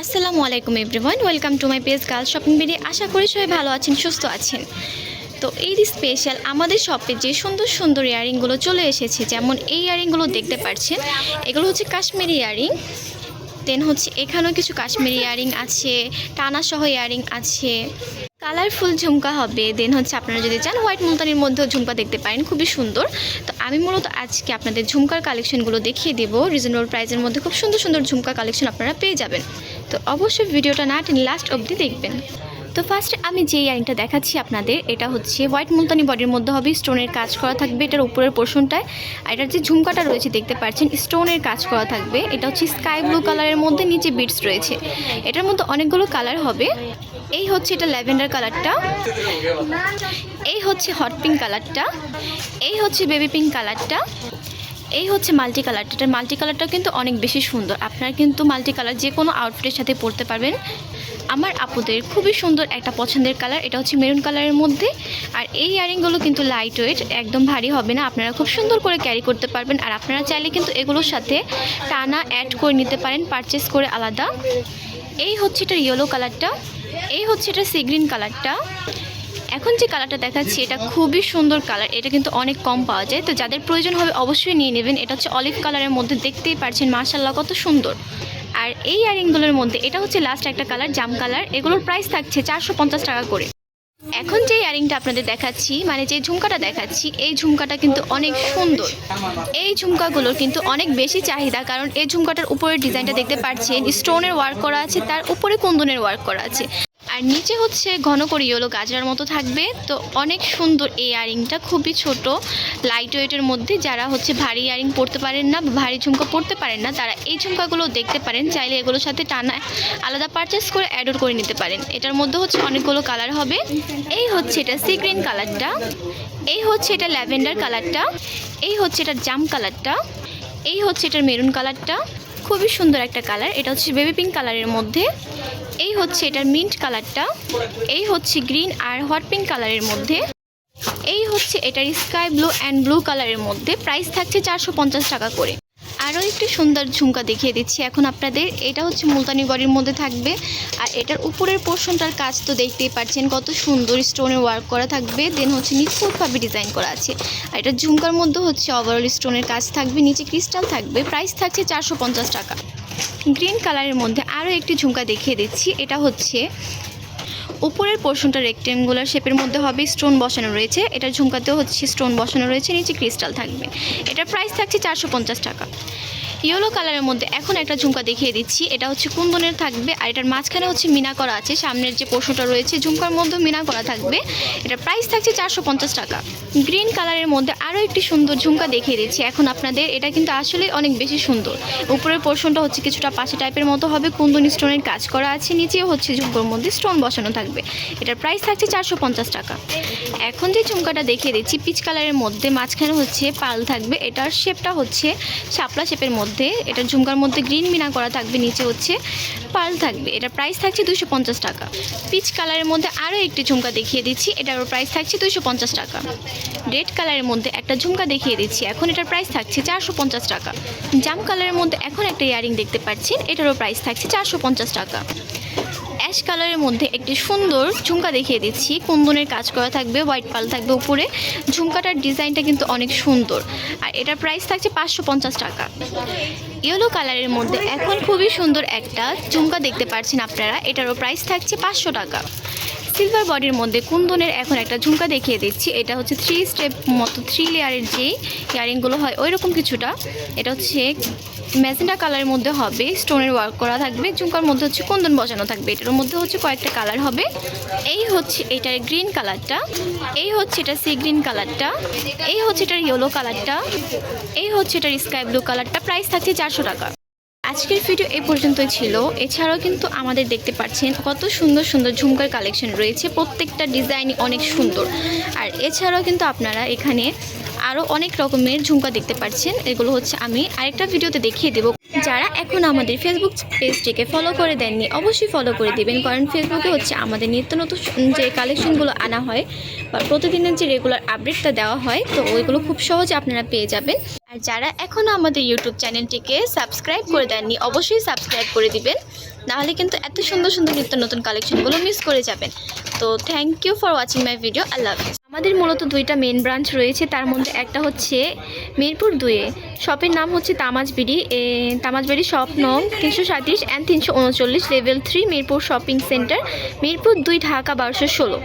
আসসালামু আলাইকুম everyone, welcome to my page girls shopping video. আশা করি সবাই ভালো আছেন, সুস্থ আছেন। তো এই স্পেশাল আমাদের শপে যে সুন্দর সুন্দর ইয়ারিংগুলো চলে এসেছে, যেমন এই ইয়ারিংগুলো দেখতে পাচ্ছেন, এগুলো হচ্ছে কাশ্মীরি ইয়ারিং। দেন হচ্ছে এখানেও কিছু কাশ্মীরি ইয়ারিং আছে, টানা সহ ইয়ারিং আছে, কালারফুল ঝুমকা হবে। দেন হচ্ছে আপনারা যদি চান হোয়াইট মুলতানির মধ্যেও ঝুমকা দেখতে পারেন, খুবই সুন্দর। তো আমি মূলত আজকে আপনাদের ঝুমকার কালেকশনগুলো দেখিয়ে দেবো। রিজনেবল প্রাইসের মধ্যে খুব সুন্দর সুন্দর ঝুমকা কালেকশন আপনারা পেয়ে যাবেন। তো অবশ্যই ভিডিওটা না টেনে লাস্ট অবধি দেখবেন। তো ফার্স্টে আমি যে ইয়ারিংটা দেখাচ্ছি আপনাদের, এটা হচ্ছে হোয়াইট মুলতানি বডির মধ্যে হবে, স্টোনের কাজ করা থাকবে এটার উপরের পোর্শনটায়। আর এটার যে ঝুমকাটা রয়েছে দেখতে পাচ্ছেন, স্টোনের কাজ করা থাকবে। এটা হচ্ছে স্কাই ব্লু কালারের মধ্যে, নিচে বিটস রয়েছে। এটার মধ্যে অনেকগুলো কালার হবে। এই হচ্ছে এটা ল্যাভেন্ডার কালারটা, এই হচ্ছে হট পিঙ্ক কালারটা, এই হচ্ছে বেবি পিঙ্ক কালারটা, এই হচ্ছে মাল্টি কালারটা। এটার মাল্টি কালারটা কিন্তু অনেক বেশি সুন্দর। আপনারা কিন্তু মাল্টি কালার যে কোনো আউটফিটের সাথে পরতে পারবেন। আমার আপুদের খুবই সুন্দর একটা পছন্দের কালার, এটা হচ্ছে মেরুন কালারের মধ্যে। আর এই ইয়ারিংগুলো কিন্তু লাইট ওয়েট, একদম ভারী হবে না, আপনারা খুব সুন্দর করে ক্যারি করতে পারবেন। আর আপনারা চাইলে কিন্তু এগুলোর সাথে টানা অ্যাড করে নিতে পারেন, পারচেস করে আলাদা। এই হচ্ছে এটা ইয়েলো কালারটা, এই হচ্ছে এটা সি গ্রিন কালারটা। এখন যে কালারটা দেখাচ্ছি এটা খুবই সুন্দর কালার, এটা কিন্তু অনেক কম পাওয়া যায়। তো যাদের প্রয়োজন হবে অবশ্যই নিয়ে নেবেন। এটা হচ্ছে অলিভ কালারের মধ্যে, দেখতেই পাচ্ছেন মাশাআল্লাহ কত সুন্দর। আর এই ইয়ারিংগুলোর মধ্যে এটা হচ্ছে লাস্ট একটা কালার, জাম কালার। এগুলোর প্রাইস থাকছে 450 টাকা করে। এখন যে ইয়ারিংটা আপনাদের দেখাচ্ছি, মানে যে ঝুমকাটা দেখাচ্ছি, এই ঝুমকাটা কিন্তু অনেক সুন্দর। এই ঝুমকাগুলোর কিন্তু অনেক বেশি চাহিদা, কারণ এই ঝুমকাটার উপরের ডিজাইনটা দেখতে পাচ্ছেন, স্টোনের ওয়ার্ক করা আছে, তার উপরে কুন্দনের ওয়ার্ক করা আছে। আর নিচে হচ্ছে ঘন করে ইয়েলো গাজরার মতো থাকবে। তো অনেক সুন্দর এই ইয়ারিংটা, খুবই ছোট, লাইট ওয়েটের মধ্যে। যারা হচ্ছে ভারী ইয়ারিং পরতে পারেন না, ভারী ঝুমকা পরতে পারেন না, তারা এই ঝুমকাগুলো দেখতে পারেন। চাইলে এগুলোর সাথে টানা আলাদা পারচেস করে অ্যাড করে নিতে পারেন। এটার মধ্যে হচ্ছে অনেকগুলো কালার হবে। এই হচ্ছে এটা সি গ্রিন কালারটা, এই হচ্ছে এটা ল্যাভেন্ডার কালারটা, এই হচ্ছে এটা জাম কালারটা, এই হচ্ছে এটার মেরুন কালারটা। খুবই সুন্দর একটা কালার, এটা হচ্ছে বেবি পিঙ্ক কালারের মধ্যে। এই হচ্ছে এটার মিন্ট কালারটা, এই হচ্ছে গ্রিন আর হট পিঙ্ক কালারের মধ্যে। এই হচ্ছে এটার স্কাই ব্লু অ্যান্ড ব্লু কালারের মধ্যে। প্রাইস থাকছে 450 টাকা করে। আরও একটি সুন্দর ঝুমকা দেখিয়ে দিচ্ছি এখন আপনাদের। এটা হচ্ছে মুলতানি বডির মধ্যে থাকবে। আর এটার উপরের পোর্শনটার কাজ তো দেখতেই পাচ্ছেন কত সুন্দর, স্টোনের ওয়ার্ক করা থাকবে। দেন হচ্ছে নিখুঁতভাবে ডিজাইন করা আছে। আর এটা ঝুমকার মধ্যে হচ্ছে ওভারঅল স্টোনের কাজ থাকবে, নিচে ক্রিস্টাল থাকবে। প্রাইস থাকছে 450 টাকা। গ্রিন কালারের মধ্যে আরও একটি ঝুমকা দেখিয়ে দিচ্ছি। এটা হচ্ছে উপরের পোর্শনটা রেক্টেঙ্গুলার শেপের মধ্যে হবে, স্টোন বসানো রয়েছে। এটার ঝুমকাতেও হচ্ছে স্টোন বসানো রয়েছে, নিচে ক্রিস্টাল থাকবে। এটার প্রাইস থাকছে 450 টাকা। ইয়েলো কালারের মধ্যে এখন একটা ঝুমকা দেখিয়ে দিচ্ছি। এটা হচ্ছে কুন্দনের থাকবে, আর এটার মাঝখানে হচ্ছে মিনা করা আছে। সামনের যে পোর্শনটা রয়েছে ঝুমকার মধ্যে মিনা করা থাকবে। এটার প্রাইস থাকছে 450 টাকা। গ্রিন কালারের মধ্যে আরও একটি সুন্দর ঝুমকা দেখিয়ে দিচ্ছি এখন আপনাদের। এটা কিন্তু আসলে অনেক বেশি সুন্দর। উপরের পোর্শনটা হচ্ছে কিছুটা পাশে টাইপের মতো হবে, কুন্দন স্টোনের কাজ করা আছে। নিচেও হচ্ছে ঝুমকার মধ্যে স্টোন বসানো থাকবে। এটার প্রাইস থাকছে 450 টাকা। এখন যে ঝুমকাটা দেখিয়ে দিচ্ছি পিচ কালারের মধ্যে, মাঝখানে হচ্ছে পাল থাকবে। এটার শেপটা হচ্ছে শাপলা শেপের মধ্যে। এটার ঝুমকার মধ্যে গ্রিন মিনা করা থাকবে, নিচে হচ্ছে পাল থাকবে। এটার প্রাইস থাকছে 250 টাকা। পিচ কালারের মধ্যে আরও একটি ঝুমকা দেখিয়ে দিচ্ছি, এটারও প্রাইস থাকছে 250 টাকা। রেড কালারের মধ্যে একটা ঝুমকা দেখিয়ে দিচ্ছি, এখন এটার প্রাইস থাকছে 450 টাকা। জাম কালারের মধ্যে এখন একটা ইয়ারিং দেখতে পাচ্ছেন, এটারও প্রাইস থাকছে 450 টাকা। অ্যাশ কালারের মধ্যে একটি সুন্দর ঝুমকা দেখিয়ে দিচ্ছি, কুন্দনের কাজ করা থাকবে, হোয়াইট পাল থাকবে উপরে। ঝুমকাটার ডিজাইনটা কিন্তু অনেক সুন্দর। আর এটার প্রাইস থাকছে 550 টাকা। ইয়েলো কালারের মধ্যে এখন খুবই সুন্দর একটা ঝুমকা দেখতে পাচ্ছেন আপনারা, এটারও প্রাইস থাকছে 500 টাকা। সিলভার বডির মধ্যে কুন্দনের এখন একটা ঝুমকা দেখিয়ে দিচ্ছি। এটা হচ্ছে 3 স্টেপ মতো, 3 লেয়ারের যে ইয়ারিংগুলো হয় ওই রকম কিছুটা। এটা হচ্ছে ম্যাজেন্টা কালারের মধ্যে হবে, স্টোনের ওয়ার্ক করা থাকবে। ঝুমকার মধ্যে হচ্ছে কুন্দন বসানো থাকবে। এটার মধ্যে হচ্ছে কয়েকটা কালার হবে। এই হচ্ছে এটার গ্রিন কালারটা, এই হচ্ছে এটা সি গ্রিন কালারটা, এই হচ্ছে এটার ইয়েলো কালারটা, এই হচ্ছে এটার স্কাই ব্লু কালারটা। প্রাইস থাকছে 400 টাকা। আজকের ভিডিও এই পর্যন্তই ছিল। এছাড়াও কিন্তু আমাদের দেখতে পাচ্ছেন কত সুন্দর সুন্দর ঝুমকার কালেকশন রয়েছে, প্রত্যেকটা ডিজাইনই অনেক সুন্দর। আর এছাড়াও কিন্তু আপনারা এখানে আরও অনেক রকমের ঝুমকা দেখতে পাচ্ছেন। এগুলো হচ্ছে আমি আরেকটা ভিডিওতে দেখিয়ে দেবো। যারা এখন আমাদের ফেসবুক পেজটিকে ফলো করে দেননি অবশ্যই ফলো করে দিবেন, কারণ ফেসবুকে হচ্ছে আমাদের নিত্য নতুন যে কালেকশনগুলো আনা হয় বা প্রতিদিনের যে রেগুলার আপডেটটা দেওয়া হয়, তো ওইগুলো খুব সহজে আপনারা পেয়ে যাবেন। আর যারা এখনও আমাদের ইউটিউব চ্যানেলটিকে সাবস্ক্রাইব করে দেননি অবশ্যই সাবস্ক্রাইব করে দিবেন। নাহলে কিন্তু এত সুন্দর সুন্দর নিত্য নতুন কালেকশনগুলো মিস করে যাবেন। তো thank you for watching my video. আল্লাহ হাফিজ। আমাদের মূলত দুইটা মেন ব্রাঞ্চ রয়েছে, তার মধ্যে একটা হচ্ছে মিরপুর 2-এ, শপের নাম হচ্ছে তামাজবাড়ি শপ নং 337 and 339, level 3, Mirpur shopping centre, Mirpur 2, Dhaka 1216।